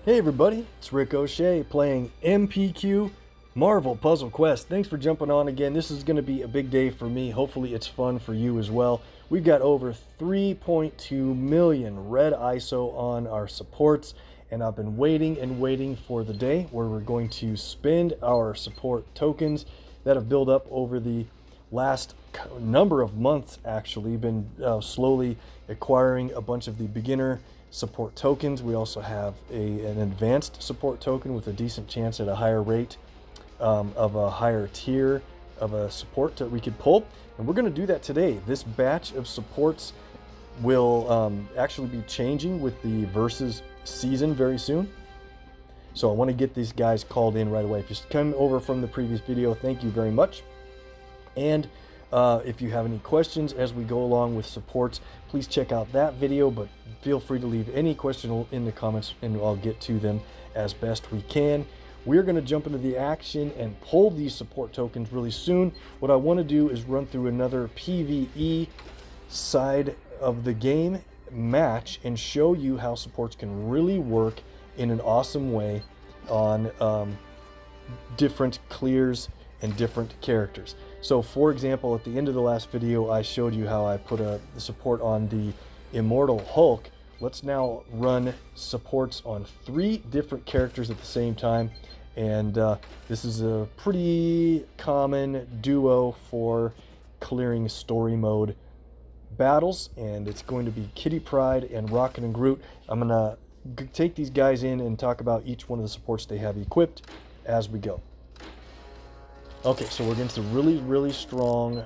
Hey everybody, it's Rick OShay playing MPQ Marvel Puzzle Quest. Thanks for jumping on again. This is going to be a big day for me. Hopefully it's fun for you as well. We've got over 3.2 million red ISO on our supports, and I've been waiting and waiting for the day where we're going to spend our support tokens that have built up over the last number of months. Actually been slowly acquiring a bunch of the beginner support tokens. We also have an advanced support token with a decent chance at a higher rate of a higher tier of a support that we could pull, and we're going to do that today. This batch of supports will actually be changing with the versus season very soon, so I want to get these guys called in right away. If you come over from the previous video, thank you very much. And if you have any questions as we go along with supports, please check out that video, but feel free to leave any question in the comments and I'll get to them as best we can. We're going to jump into the action and pull these support tokens really soon. What I want to do is run through another PvE side of the game match and show you how supports can really work in an awesome way on different clears and different characters. So for example, at the end of the last video, I showed you how I put the support on the Immortal Hulk. Let's now run supports on 3 different characters at the same time. And this is a pretty common duo for clearing story mode battles. And it's going to be Kitty Pryde and Rocket and Groot. I'm gonna take these guys in and talk about each one of the supports they have equipped as we go. Okay, so we're against a really strong,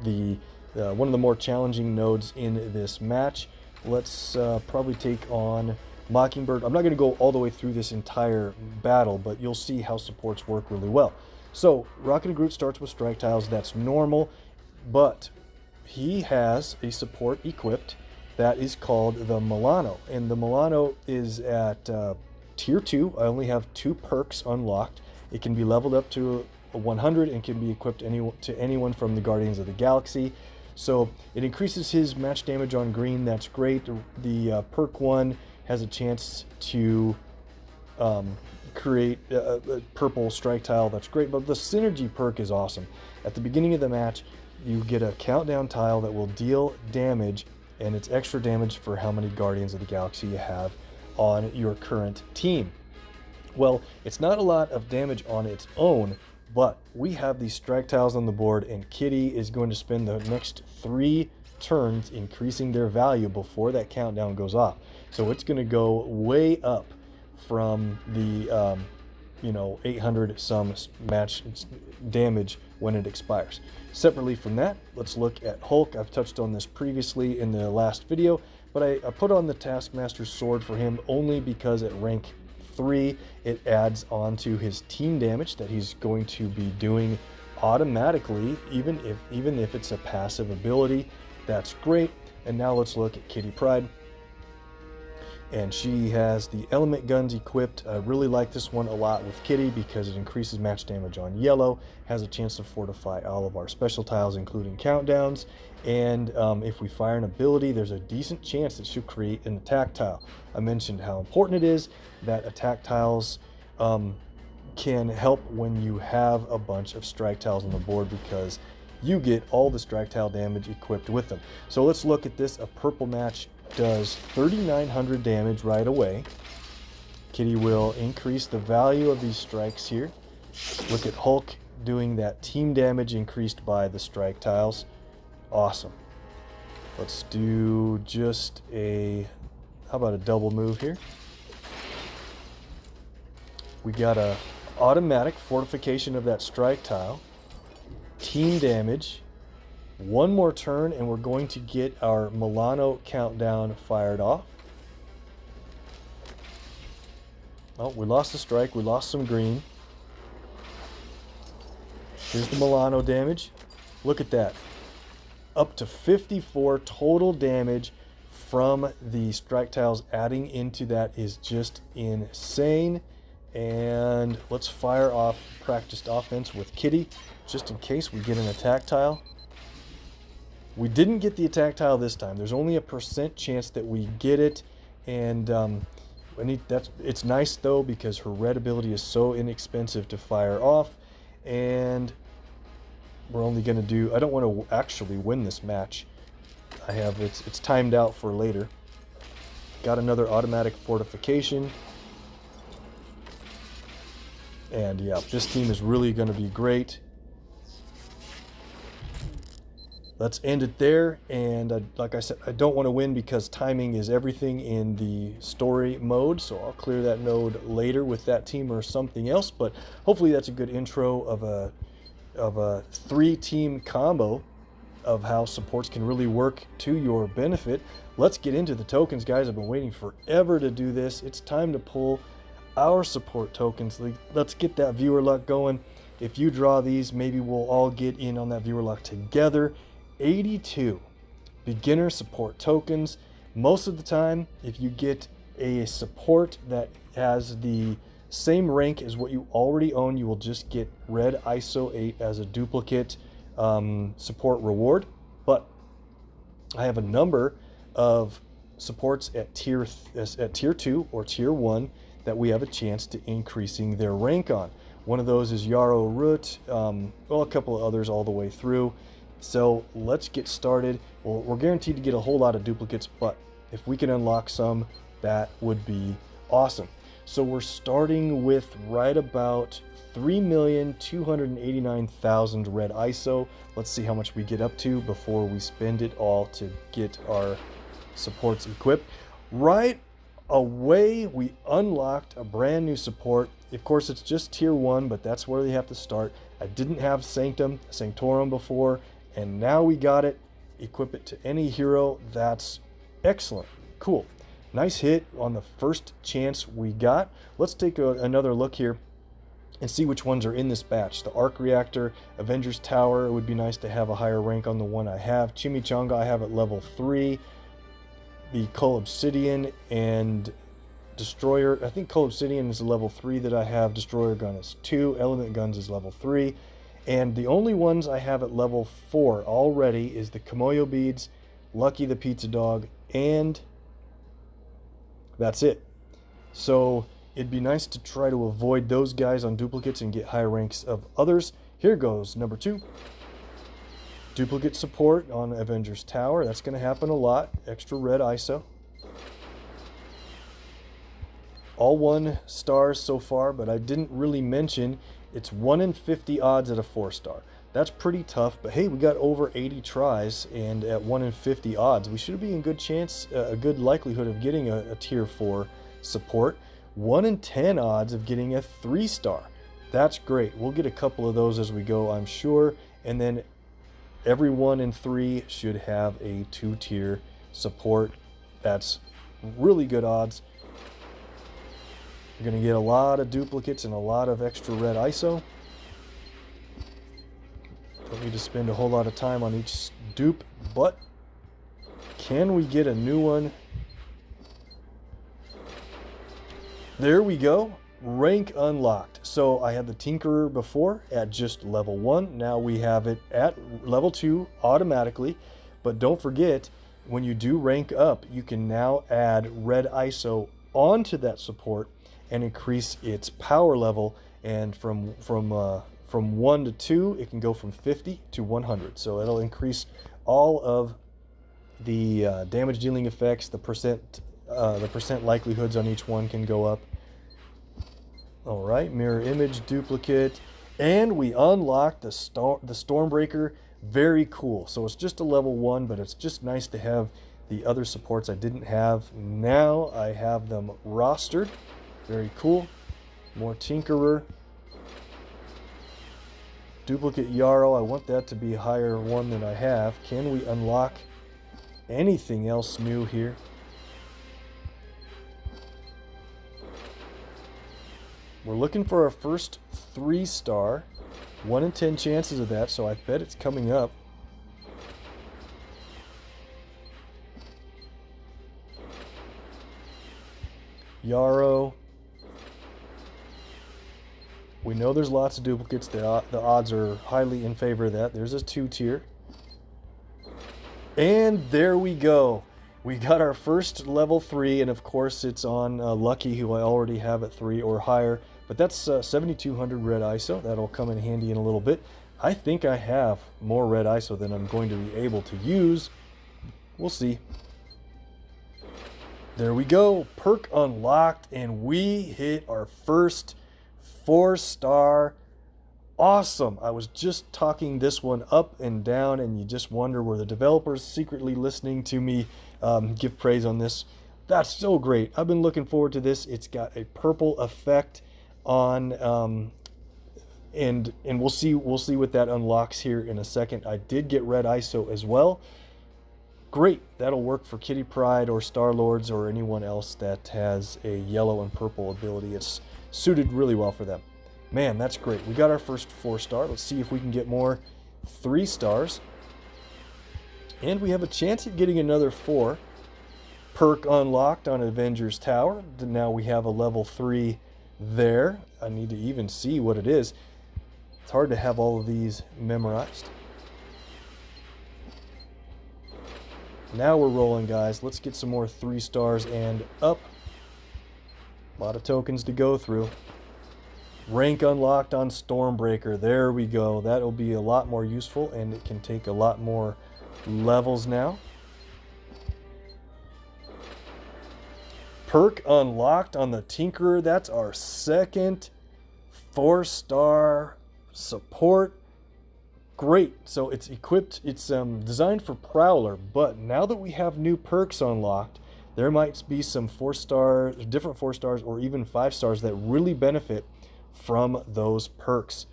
one of the more challenging nodes in this match. Let's probably take on Mockingbird. I'm not going to go all the way through this entire battle, but you'll see how supports work really well. So Rocket and Groot starts with strike tiles. That's normal, but he has a support equipped that is called the Milano, and the Milano is at tier 2. I only have 2 perks unlocked. It can be leveled up to 100 and can be equipped to anyone from the Guardians of the Galaxy. So it increases his match damage on green. That's great. The perk 1 has a chance to create a purple strike tile. That's great. But the synergy perk is awesome. At the beginning of the match, you get a countdown tile that will deal damage, and it's extra damage for how many Guardians of the Galaxy you have on your current team. Well, it's not a lot of damage on its own, but we have these strike tiles on the board, and Kitty is going to spend the next 3 turns increasing their value before that countdown goes off. So it's going to go way up from the 800 some match damage when it expires. Separately from that, let's look at Hulk. I've touched on this previously in the last video, but I put on the Taskmaster sword for him only because at rank 3 it adds on to his team damage that he's going to be doing automatically, even if it's a passive ability. That's great. And now let's look at Kitty Pryde, and she has the element guns equipped. I really like this one a lot with Kitty because it increases match damage on yellow, has a chance to fortify all of our special tiles including countdowns, and if we fire an ability, there's a decent chance that she'll create an attack tile. I mentioned how important it is that attack tiles can help when you have a bunch of strike tiles on the board, because you get all the strike tile damage equipped with them. So let's look at this. A purple match does 3,900 damage right away. Kitty will increase the value of these strikes here. Look at Hulk doing that team damage increased by the strike tiles. Awesome. Let's do just how about a double move here? We got a automatic fortification of that strike tile, team damage, 1 more turn, and we're going to get our Milano countdown fired off. Oh, we lost the strike. We lost some green. Here's the Milano damage. Look at that. Up to 54 total damage from the strike tiles adding into that is just insane. And let's fire off practiced offense with Kitty, just in case we get an attack tile. We didn't get the attack tile this time. There's only a % chance that we get it, and it's nice though because her red ability is so inexpensive to fire off, and we're only going to do, I don't want to actually win this match. It's timed out for later. Got another automatic fortification. And yeah, this team is really going to be great. Let's end it there. And like I said, I don't want to win because timing is everything in the story mode. So I'll clear that node later with that team or something else. But hopefully that's a good intro of a 3-team combo of how supports can really work to your benefit. Let's get into the tokens, guys. I've been waiting forever to do this. It's time to pull our support tokens. Let's get that viewer luck going. If you draw these, maybe we'll all get in on that viewer luck together. 82 beginner support tokens. Most of the time, if you get a support that has the same rank as what you already own, you will just get red ISO 8 as a duplicate support reward. But I have a number of supports at tier 2 or tier 1 that we have a chance to increasing their rank on. One of those is Yarrow Root, well, a couple of others all the way through. So let's get started. Well, we're guaranteed to get a whole lot of duplicates, but if we can unlock some, that would be awesome. So we're starting with right about 3,289,000 red ISO. Let's see how much we get up to before we spend it all to get our supports equipped. Right away, we unlocked a brand new support. Of course, it's just tier 1, but that's where they have to start. I didn't have Sanctorum before, and now we got it. Equip it to any hero. That's excellent. Cool. Nice hit on the first chance we got. Let's take another look here and see which ones are in this batch. The Arc Reactor, Avengers Tower, it would be nice to have a higher rank on the one I have. Chimichanga I have at level 3. The Cull Obsidian and Destroyer, I think Cull Obsidian is a level 3 that I have. Destroyer Gun is 2. Element Guns is level 3. And the only ones I have at level 4 already is the Kimoyo Beads, Lucky the Pizza Dog, and that's it. So it'd be nice to try to avoid those guys on duplicates and get higher ranks of others. Here goes number 2. Duplicate support on Avengers Tower. That's going to happen a lot. Extra red ISO. All 1 stars so far, but I didn't really mention it's 1 in 50 odds at a 4-star. That's pretty tough, but hey, we got over 80 tries, and at 1 in 50 odds, we should be in good chance, a good likelihood of getting a tier 4 support. 1 in 10 odds of getting a 3-star. That's great. We'll get a couple of those as we go, I'm sure, and then every 1 in 3 should have a 2-tier support. That's really good odds. You're going to get a lot of duplicates and a lot of extra red ISO. Don't need to spend a whole lot of time on each dupe, but can we get a new one? There we go. Rank unlocked. So I had the Tinkerer before at just level 1. Now we have it at level 2 automatically. But don't forget, when you do rank up, you can now add red ISO onto that support and increase its power level. And from 1 to 2, it can go from 50 to 100. So it'll increase all of the damage dealing effects. The percent likelihoods on each one can go up. All right, mirror image duplicate, and we unlocked the Stormbreaker. Very cool. So it's just a level 1, but it's just nice to have the other supports I didn't have. Now I have them rostered. Very cool. More Tinkerer. Duplicate Yarrow. I want that to be a higher one than I have. Can we unlock anything else new here? We're looking for our first 3-star. 1 in 10 chances of that, so I bet it's coming up. Yarrow. We know there's lots of duplicates. The odds are highly in favor of that. There's a 2-tier. And there we go. We got our first level 3, and of course it's on Lucky, who I already have at 3 or higher. But that's 7200 red ISO. That'll come in handy in a little bit. I think I have more red ISO than I'm going to be able to use. We'll see. There we go. Perk unlocked, and we hit our first 4-star. Awesome. I was just talking this one up and down, and you just wonder, were the developers secretly listening to me give praise on this? That's so great. I've been looking forward to this. It's got a purple effect on and we'll see what that unlocks here in a second. I did get red ISO as well. Great. That'll work for Kitty Pryde or Star Lords or anyone else that has a yellow and purple ability. It's suited really well for them. Man, that's great. We got our first 4-star. Let's see if we can get more 3 stars. And we have a chance at getting another 4. Perk unlocked on Avengers Tower. Now we have a level 3 there. I need to even see what it is. It's hard to have all of these memorized. Now we're rolling, guys. Let's get some more 3 stars and up. A lot of tokens to go through. Rank unlocked on Stormbreaker. There we go. That'll be a lot more useful, and it can take a lot more levels now. Perk unlocked on the Tinkerer. That's our second 4-star support. Great. So it's equipped, it's designed for Prowler, but now that we have new perks unlocked, there might be some 4-star, different 4 stars or even 5 stars that really benefit from those perks.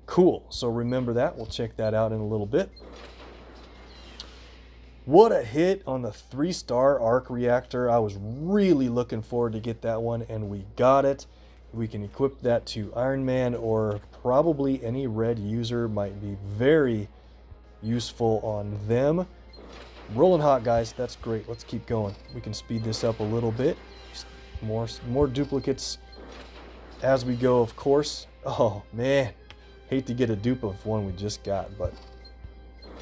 Cool. So remember that. We'll check that out in a little bit. What a hit on the 3-star arc reactor. I was really looking forward to get that one, and we got it. We can equip that to Iron Man, or probably any red user. Might be very useful on them. Rolling hot, guys. That's great. Let's keep going. We can speed this up a little bit. Just more duplicates as we go, of course. Oh man, hate to get a dupe of one we just got, but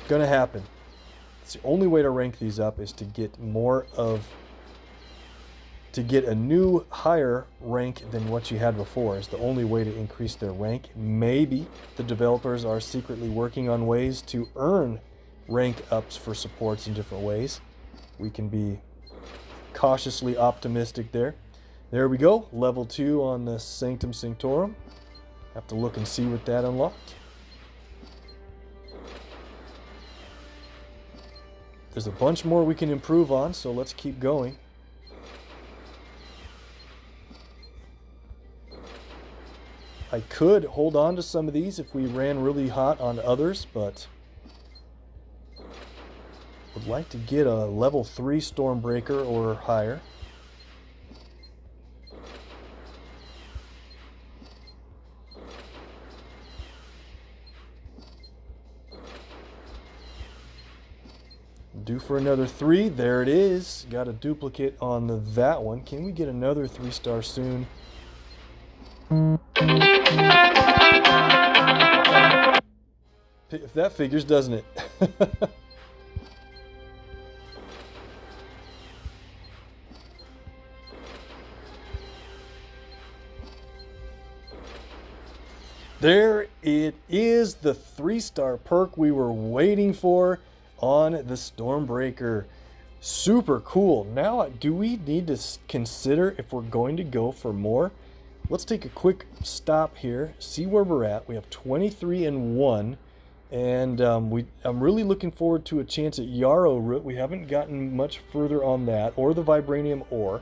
gonna happen. It's the only way to rank these up is to get a new higher rank than what you had before. Is the only way to increase their rank. Maybe the developers are secretly working on ways to earn rank ups for supports in different ways. We can be cautiously optimistic there. There we go, level 2 on the Sanctum Sanctorum. Have to look and see what that unlocked. There's a bunch more we can improve on, so let's keep going. I could hold on to some of these if we ran really hot on others, but would like to get a level 3 Stormbreaker or higher. Due for another 3. There it is. Got a duplicate on that one. Can we get another 3-star soon? If that figures, doesn't it? There it is, the 3-star perk we were waiting for on the Stormbreaker. Super cool. Now, do we need to consider if we're going to go for more? Let's take a quick stop here, see where we're at. We have 23 and 1, and I'm really looking forward to a chance at Yarrow Root. We haven't gotten much further on that, or the Vibranium ore.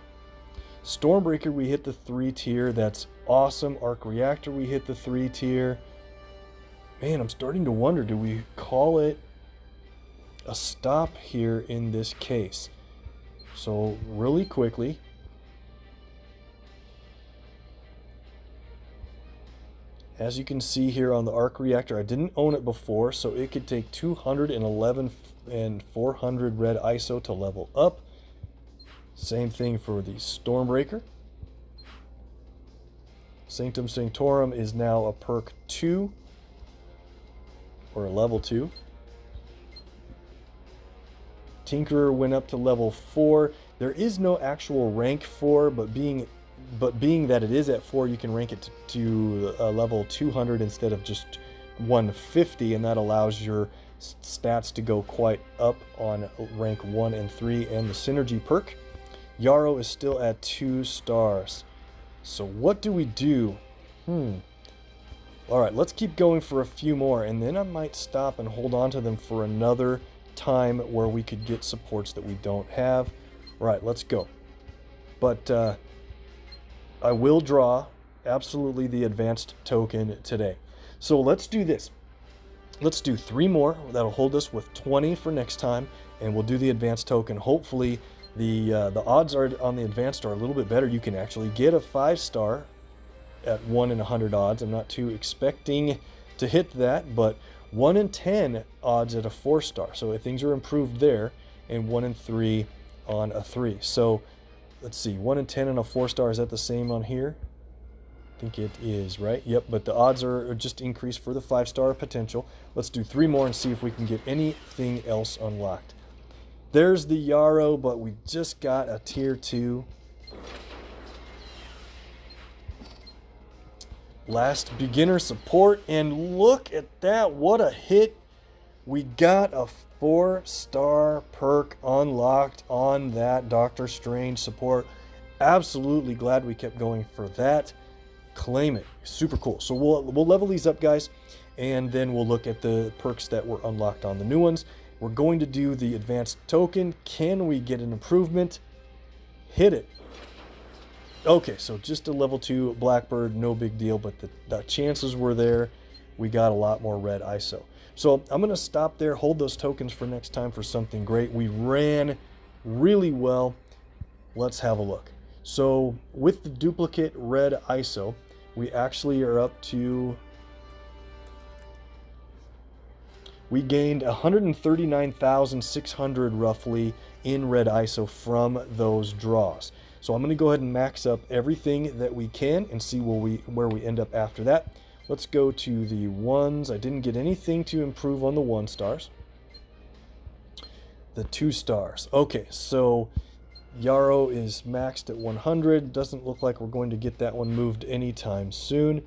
Stormbreaker, we hit the 3 tier. That's awesome. Arc Reactor, we hit the 3 tier. Man, I'm starting to wonder, do we call it a stop here in this case? So really quickly, as you can see here on the arc reactor, I didn't own it before, so it could take 211 and 400 red ISO to level up. Same thing for the Stormbreaker. Sanctum Sanctorum is now a perk 2, or a level 2. Tinkerer went up to level 4. There is no actual rank 4, but being that it is at 4, you can rank it to level 200 instead of just 150, and that allows your stats to go quite up on rank 1 and 3. And the synergy perk, Yarrow is still at 2 stars. So what do we do? All right, let's keep going for a few more, and then I might stop and hold on to them for another time where we could get supports that we don't have. All right, let's go. But I will draw absolutely the advanced token today. So let's do this. Let's do 3 more. That'll hold us with 20 for next time, and we'll do the advanced token. Hopefully the odds are on the advanced are a little bit better. You can actually get a 5-star at 1 in 100 odds. I'm not too expecting to hit that, but 1 in 10 odds at a 4-star. So things are improved there, and 1 in 3 on a 3. So let's see, 1 in 10 on a 4-star, is that the same on here? I think it is, right? Yep, but the odds are just increased for the 5-star potential. Let's do 3 more and see if we can get anything else unlocked. There's the Yarrow, but we just got a tier 2. Last beginner support, and look at that, what a hit. We got a 4-star perk unlocked on that Doctor Strange support. Absolutely glad we kept going for that. Claim it. Super cool. So we'll level these up, guys, and then we'll look at the perks that were unlocked on the new ones. We're going to do the advanced token. Can we get an improvement? Hit it. Okay, so just a level 2 Blackbird, no big deal, but the chances were there. We got a lot more red ISO. So I'm going to stop there, hold those tokens for next time for something great. We ran really well. Let's have a look. So with the duplicate red ISO, we actually are up to, we gained 139,600 roughly in red ISO from those draws. So I'm going to go ahead and max up everything that we can and see where we end up after that. Let's go to the 1s. I didn't get anything to improve on the 1-stars. The 2-stars. Okay, so Yarrow is maxed at 100. Doesn't look like we're going to get that one moved anytime soon.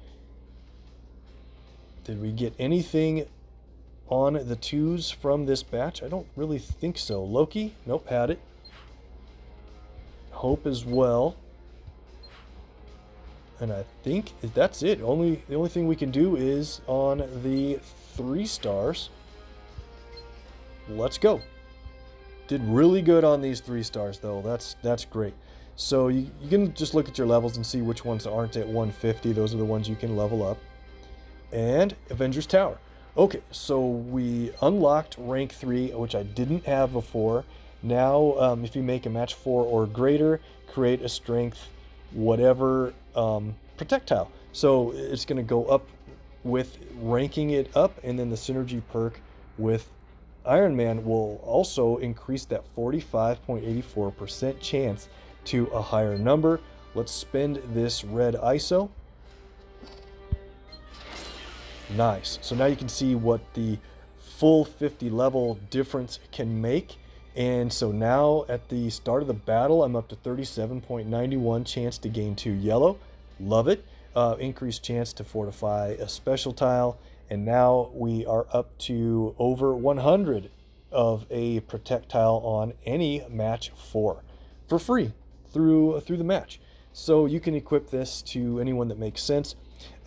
Did we get anything on the 2s from this batch? I don't really think so. Loki? Nope, had it. Hope as well. And I think that's it. The only thing we can do is on the 3-stars. Let's go. Did really good on these 3-stars though. That's great. So you can just look at your levels and see which ones aren't at 150. Those are the ones you can level up. And Avengers Tower. Okay, so we unlocked rank 3, which I didn't have before. Now, if you make a match 4 or greater, create a strength whatever projectile. So it's going to go up with ranking it up, and then the synergy perk with Iron Man will also increase that 45.84% chance to a higher number. Let's spend this red ISO. Nice. So now you can see what the full 50 level difference can make. And so now at the start of the battle, I'm up to 37.91 chance to gain 2 yellow. Love it. Increased chance to fortify a special tile. And now we are up to over 100 of a protect tile on any match 4 for free through the match. So you can equip this to anyone that makes sense.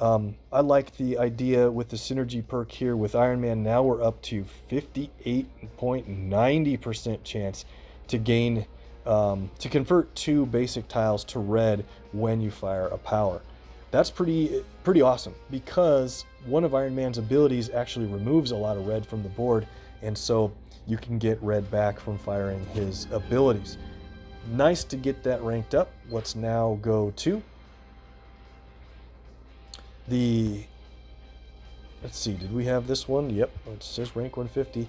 I like the idea with the synergy perk here with Iron Man. Now we're up to 58.90% chance to gain, to convert 2 basic tiles to red when you fire a power. That's pretty awesome, because one of Iron Man's abilities actually removes a lot of red from the board, and so you can get red back from firing his abilities. Nice to get that ranked up. Let's now go to the, let's see, did we have this one? Yep, it says rank 150.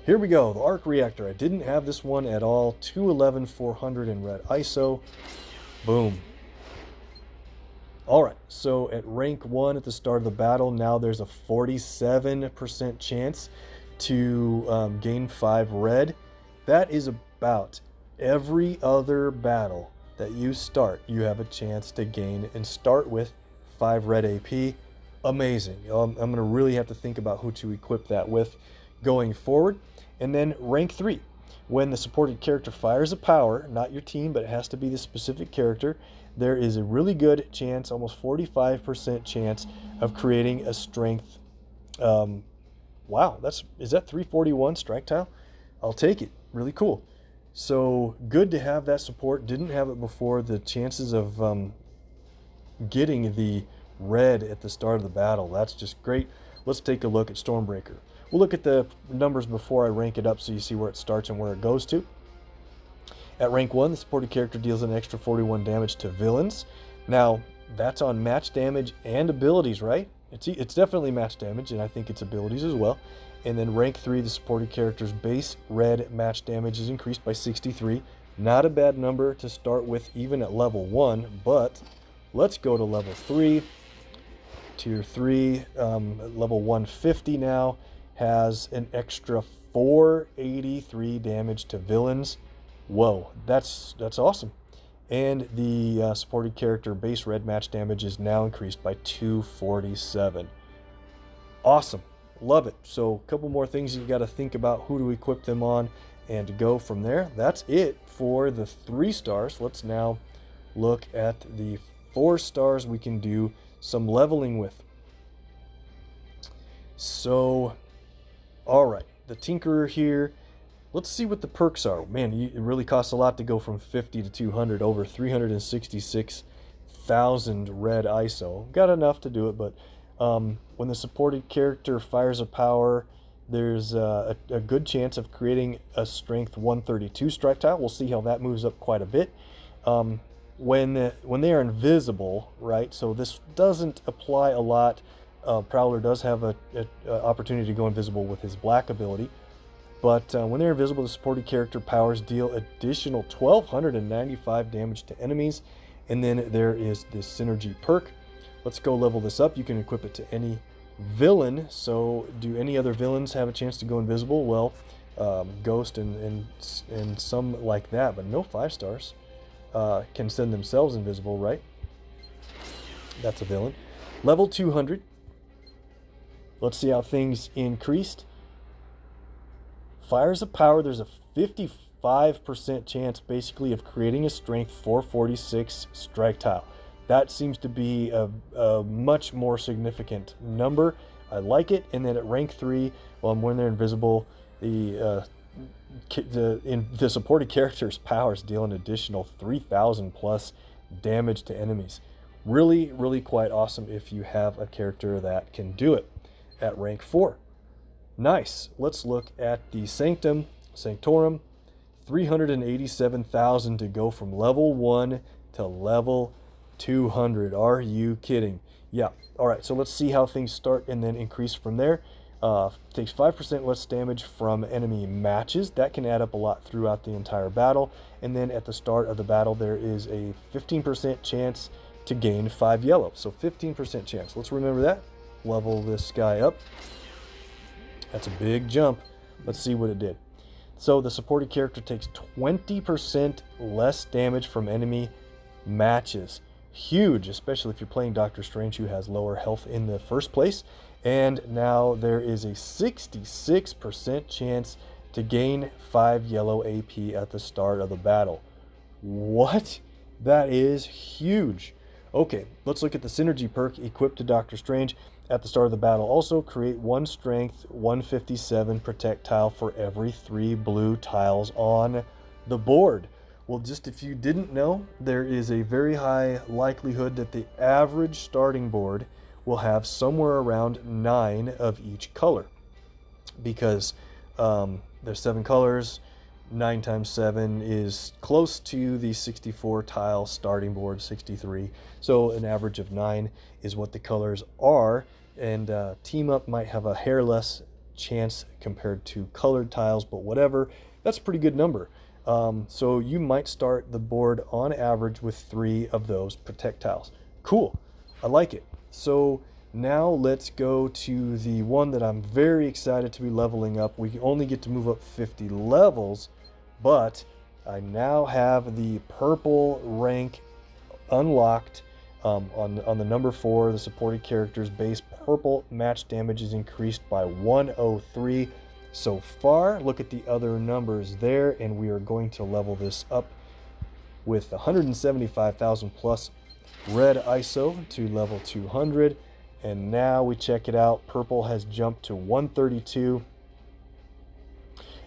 Here we go, the arc reactor. I didn't have this one at all. 211 400 in red ISO. Boom. All right, so at rank 1 at the start of the battle, now there's a 47% chance to gain 5 red. That is about every other battle that you start, you have a chance to gain and start with 5 red AP. Amazing. I'm going to really have to think about who to equip that with going forward. And then rank 3. When the supported character fires a power, not your team, but it has to be the specific character, there is a really good chance, almost 45% chance of creating a strength. Wow, is that 341 strike tile? I'll take it. Really cool. So good to have that support. Didn't have it before. The chances of getting the red at the start of the battle, that's just great. Let's take a look at Stormbreaker. We'll look at the numbers before I rank it up so you see where it starts and where it goes to. At rank 1, the supported character deals an extra 41 damage to villains. Now, that's on match damage and abilities, right? It's definitely match damage, and I think it's abilities as well. And then rank 3, the supported character's base red match damage is increased by 63. Not a bad number to start with even at level 1, but let's go to level 3. Tier 3, level 150 now, has an extra 483 damage to villains. Whoa, that's awesome. And the supported character base red match damage is now increased by 247. Awesome. Love it. So a couple more things you got to think about who to equip them on and to go from there. That's it for the 3 stars. Let's now look at the 4 stars we can do some leveling with. So, all right, the Tinkerer here. Let's see what the perks are. Man, it really costs a lot to go from 50 to 200, over 366,000 red ISO. Got enough to do it, but when the supported character fires a power, there's a good chance of creating a strength 132 strike tile. We'll see how that moves up quite a bit. When they are invisible, right? So this doesn't apply a lot. Prowler does have an opportunity to go invisible with his black ability. But when they're invisible, the supported character powers deal additional 1,295 damage to enemies. And then there is this synergy perk. Let's go level this up. You can equip it to any villain. So do any other villains have a chance to go invisible? Well, Ghost and some like that, but no 5 stars can send themselves invisible, right? That's a villain. Level 200. Let's see how things increased. Fires of power, there's a 55% chance basically of creating a strength 446 strike tile. That seems to be a much more significant number. I like it. And then at rank 3, when they're invisible, the supported character's powers deal an additional 3,000 plus damage to enemies. Really, really quite awesome if you have a character that can do it at rank 4. Nice. Let's look at the Sanctorum. 387,000 to go from level 1 to level 200. Are you kidding? Yeah. All right. So let's see how things start and then increase from there. Takes 5% less damage from enemy matches. That can add up a lot throughout the entire battle. And then at the start of the battle, there is a 15% chance to gain 5 yellow. So 15% chance. Let's remember that. Level this guy up. That's a big jump. Let's see what it did. So the supported character takes 20% less damage from enemy matches. Huge, especially if you're playing Doctor Strange, who has lower health in the first place. And now there is a 66% chance to gain 5 yellow AP at the start of the battle. What? That is huge. Okay, let's look at the synergy perk equipped to Doctor Strange. At the start of the battle, also create 1 strength 157 protect tile for every 3 blue tiles on the board. Well, just if you didn't know, there is a very high likelihood that the average starting board will have somewhere around 9 of each color, because there's 7 colors. 9 times 7 is close to the 64 tile starting board, 63. So an average of 9 is what the colors are. And Team Up might have a hair less chance compared to colored tiles, but whatever. That's a pretty good number. So you might start the board on average with 3 of those protect tiles. Cool. I like it. So now let's go to the one that I'm very excited to be leveling up. We only get to move up 50 levels but I now have the purple rank unlocked. On the number 4, the supported characters base purple match damage is increased by 103 so far. Look at the other numbers there, and we are going to level this up with 175,000 plus red ISO to level 200. And now we check it out. Purple has jumped to 132.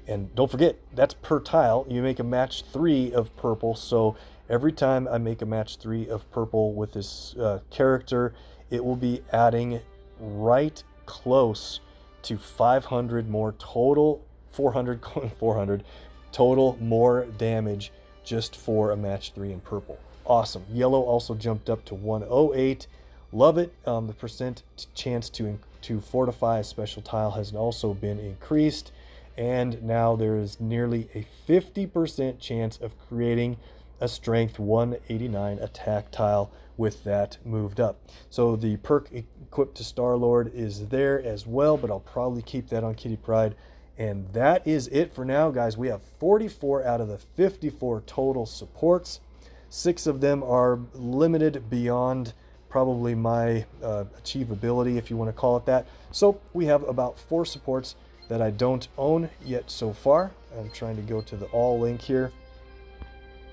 And don't forget, that's per tile. You make a match 3 of purple, so every time I make a match 3 of purple with this character, it will be adding right close to 500 more total, 400 total more damage just for a match 3 in purple. Awesome. Yellow also jumped up to 108. Love it. The percent chance to fortify a special tile has also been increased. And now there is nearly a 50% chance of creating a strength 189 attack tile with that moved up. So the perk equipped to Star-Lord is there as well, but I'll probably keep that on Kitty Pryde. And that is it for now, guys. We have 44 out of the 54 total supports. 6 of them are limited beyond probably my achievability, if you want to call it that. So we have about 4 supports that I don't own yet so far. I'm trying to go to the all link here.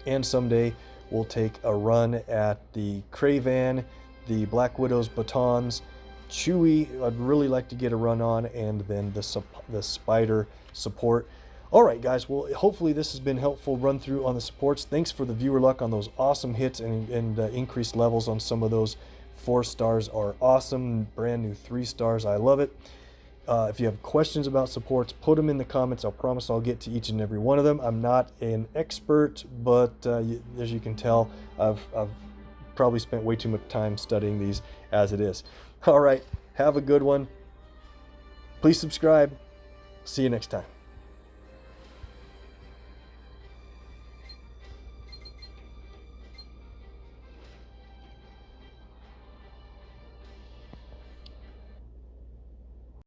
And someday we'll take a run at the Cravan, the Black Widow's batons, Chewie I'd really like to get a run on, and then the Spider support. All right, guys, well, hopefully this has been helpful run through on the supports. Thanks for the viewer luck on those awesome hits, and increased levels on some of those. 4 stars are awesome, brand new 3 stars, I love it. If you have questions about supports, put them in the comments. I'll promise I'll get to each and every one of them. I'm not an expert, but as you can tell, I've probably spent way too much time studying these as it is. All right, have a good one. Please subscribe. See you next time.